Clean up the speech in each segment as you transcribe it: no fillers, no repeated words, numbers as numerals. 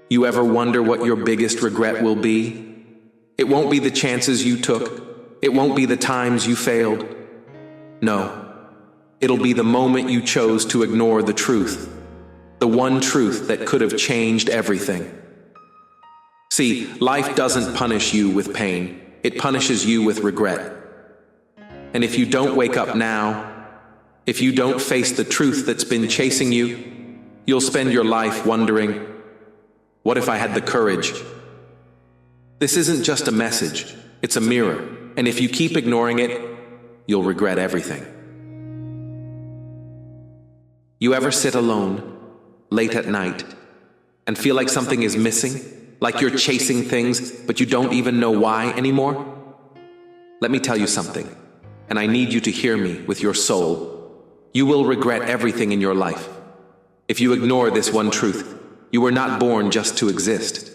You ever wonder what your biggest regret will be? It won't be the chances you took. It won't be the times you failed. No, it'll be the moment you chose to ignore the truth. The one truth that could have changed everything. See, life doesn't punish you with pain. It punishes you with regret. And if you don't wake up now, if you don't face the truth that's been chasing you, you'll spend your life wondering, what if I had the courage? This isn't just a message, it's a mirror. And if you keep ignoring it, you'll regret everything. You ever sit alone, late at night, and feel like something is missing? Like you're chasing things, but you don't even know why anymore? Let me tell you something, and I need you to hear me with your soul. You will regret everything in your life. If you ignore this one truth, you were not born just to exist.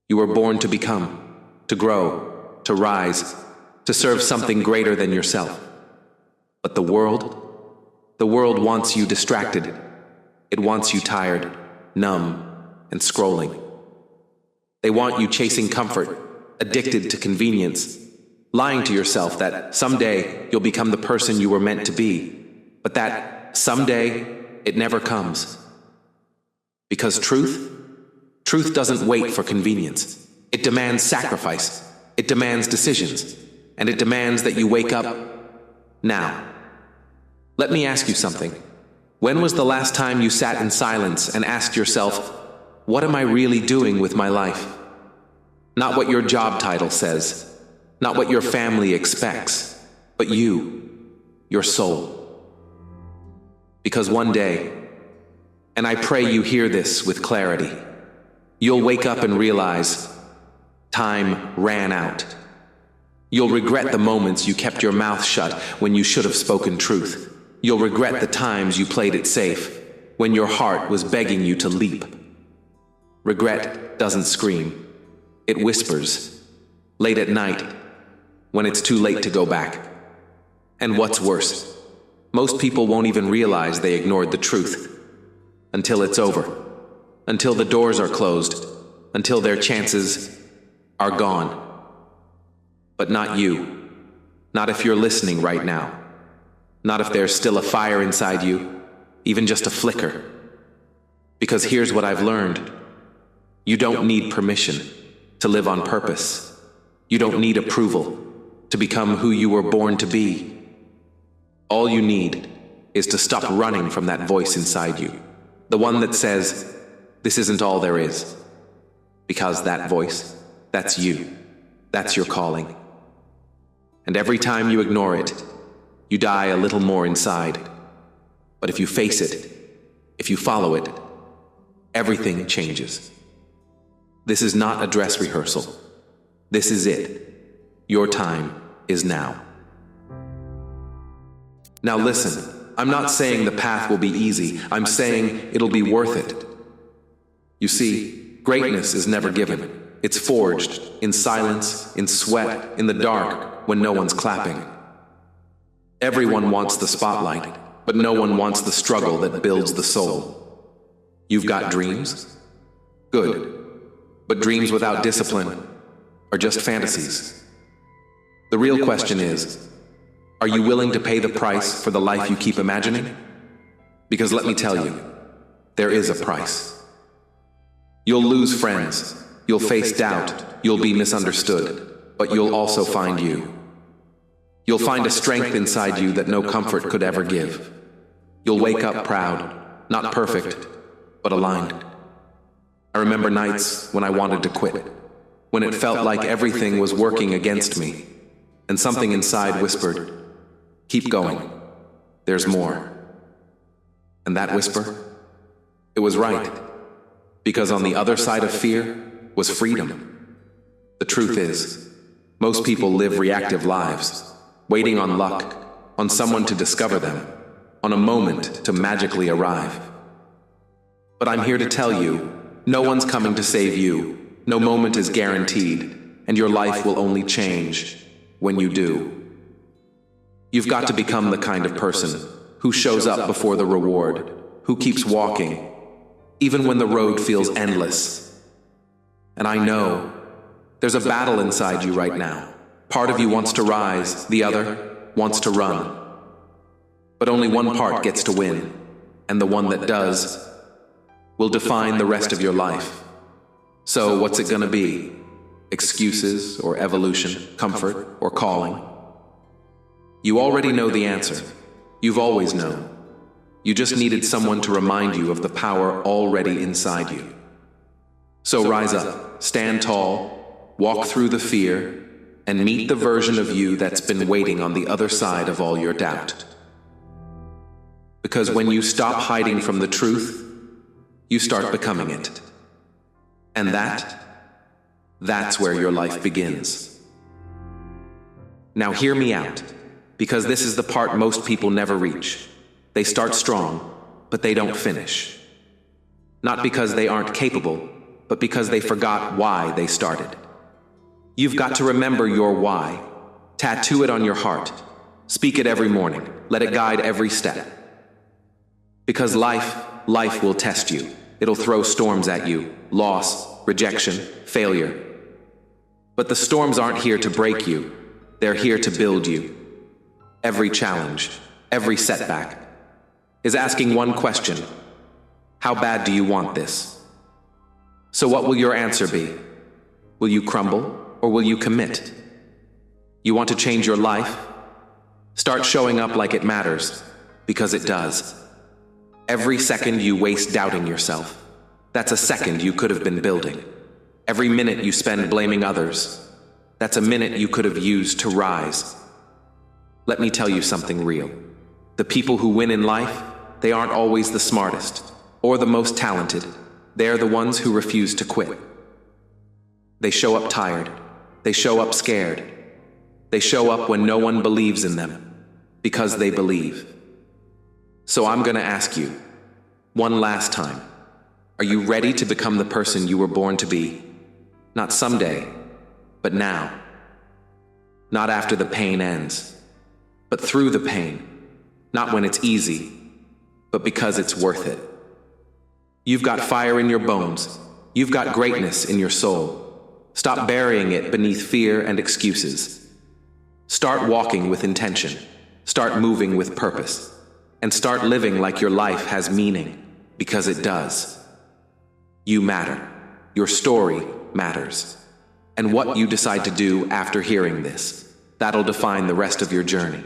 You were born to become, to grow, to rise, to serve something greater than yourself. But the world wants you distracted. It wants you tired, numb, and scrolling. They want you chasing comfort, addicted to convenience, lying to yourself that someday you'll become the person you were meant to be, but that someday it never comes. Because truth doesn't wait for convenience. It demands sacrifice. It demands decisions. And it demands that you wake up now. Let me ask you something. When was the last time you sat in silence and asked yourself, what am I really doing with my life? Not what your job title says, not what your family expects, but you, your soul. Because one day, and I pray you hear this with clarity, you'll wake up and realize time ran out. You'll regret the moments you kept your mouth shut when you should have spoken truth. You'll regret the times you played it safe when your heart was begging you to leap. Regret doesn't scream. It whispers, late at night, when it's too late to go back. And what's worse, most people won't even realize they ignored the truth until it's over, until the doors are closed, until their chances are gone. But not you. Not if you're listening right now. Not if there's still a fire inside you, even just a flicker. Because here's what I've learned. You don't need permission to live on purpose. You don't need approval to become who you were born to be. All you need is to stop running from that voice inside you. The one that says, this isn't all there is. Because that voice, that's you. That's your calling. And every time you ignore it, you die a little more inside. But if you face it, if you follow it, everything changes. This is not a dress rehearsal. This is it. Your time is now. Now listen, I'm not saying the path will be easy. I'm saying it'll be worth it. You see, greatness is never given. It's forged in silence, in sweat, in the dark, when no one's clapping. Everyone wants the spotlight, but no one wants the struggle that builds the soul. You've got dreams? Good. But dreams without discipline are just fantasies. The real question is, are you willing to pay the price for the life you keep imagining? Because let me tell you, there is a price. You'll lose friends, you'll face doubt, you'll be misunderstood, but you'll also find you. You'll find a strength inside you that no comfort could ever give. You'll wake up proud, not perfect, but aligned. I remember nights when I wanted to quit, when it felt like everything was working against me, and something inside whispered, keep going, there's more. And that whisper, it was right, because on the other side of fear was freedom. The truth is, most people live reactive lives, waiting on luck, on someone to discover them, on a moment to magically arrive. But I'm here to tell you, no one's coming to save you, no moment is guaranteed, and your life will only change when you do. You've got to become the kind of person who shows up before the reward, who keeps walking, even when the road feels endless. And I know there's a battle inside you right now. Part of you wants to rise, the other wants to run. But only one part gets to win, and the one that does will define the rest of your life. So what's it gonna be? Excuses or evolution, comfort or calling? You already know the answer. You've always known. You just needed someone to remind you of the power already inside you. So rise up, stand tall, walk through the fear, and meet the version of you that's been waiting on the other side of all your doubt. Because when you stop hiding from the truth, you start becoming it. And that's where your life begins. Now hear me out, because this is the part most people never reach. They start strong, but they don't finish. Not because they aren't capable, but because they forgot why they started. You've got to remember your why. Tattoo it on your heart. Speak it every morning. Let it guide every step. Because life will test you. It'll throw storms at you. Loss, rejection, failure. But the storms aren't here to break you. They're here to build you. Every challenge, every setback is asking one question. How bad do you want this? So what will your answer be? Will you crumble or will you commit? You want to change your life? Start showing up like it matters, because it does. Every second you waste doubting yourself, that's a second you could have been building. Every minute you spend blaming others, that's a minute you could have used to rise. Let me tell you something real. The people who win in life, they aren't always the smartest or the most talented. They're the ones who refuse to quit. They show up tired. They show up scared. They show up when no one believes in them, because they believe. So I'm gonna ask you, one last time, are you ready to become the person you were born to be? Not someday, but now. Not after the pain ends, but through the pain. Not when it's easy, but because it's worth it. You've got fire in your bones. You've got greatness in your soul. Stop burying it beneath fear and excuses. Start walking with intention. Start moving with purpose. And start living like your life has meaning, because it does. You matter. Your story matters. And what you decide to do after hearing this, that'll define the rest of your journey.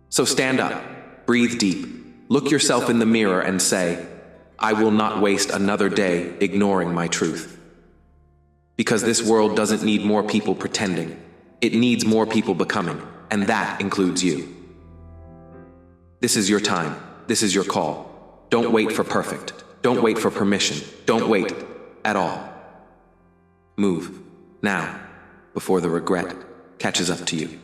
So stand up, breathe deep, look yourself in the mirror and say, I will not waste another day ignoring my truth. Because this world doesn't need more people pretending. It needs more people becoming, and that includes you. This is your time. This is your call. Don't wait for perfect. Don't wait for permission. Don't wait at all. Move now, before the regret catches up to you.